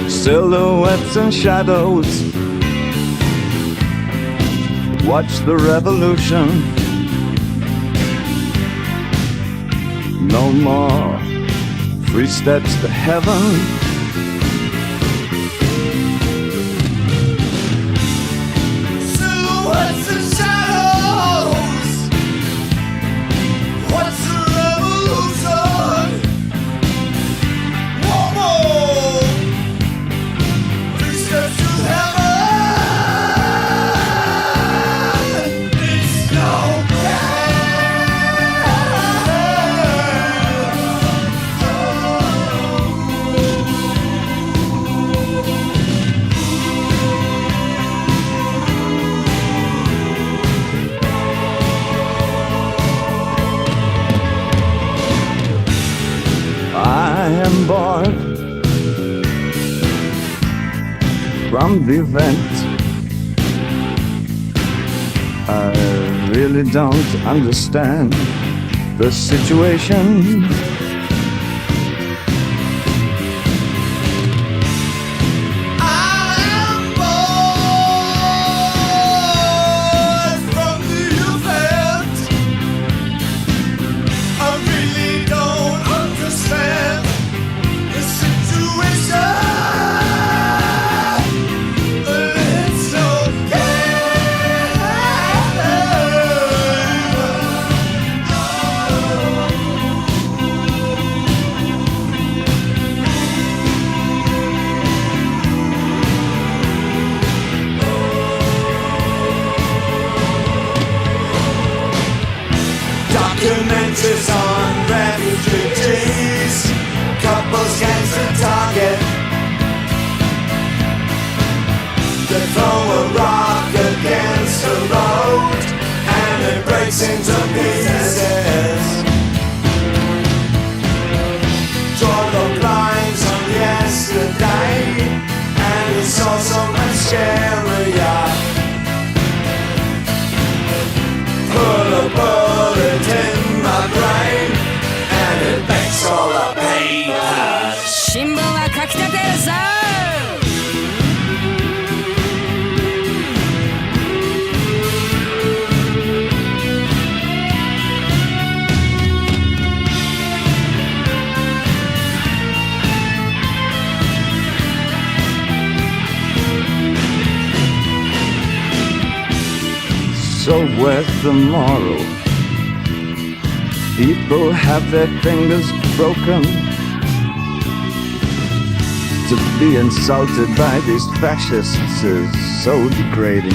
Silhouettes and shadows, watch the revolution. No more free steps to heaven. Silhouettes and shadows, watch the revolution. One more free steps to heaven. It's no I am bored from the event. I really don't understand the situation. Documentaries on refugees, couples gangs to target. They throw a rock against the road and it breaks into pieces. Draw the blinds on yesterday and it's all so much scarier. Put a bullet in my brain and it makes all the paper. 新聞は書き立てるさ。So where's the moral? People have their fingers broken. To be insulted by these fascists is so degrading.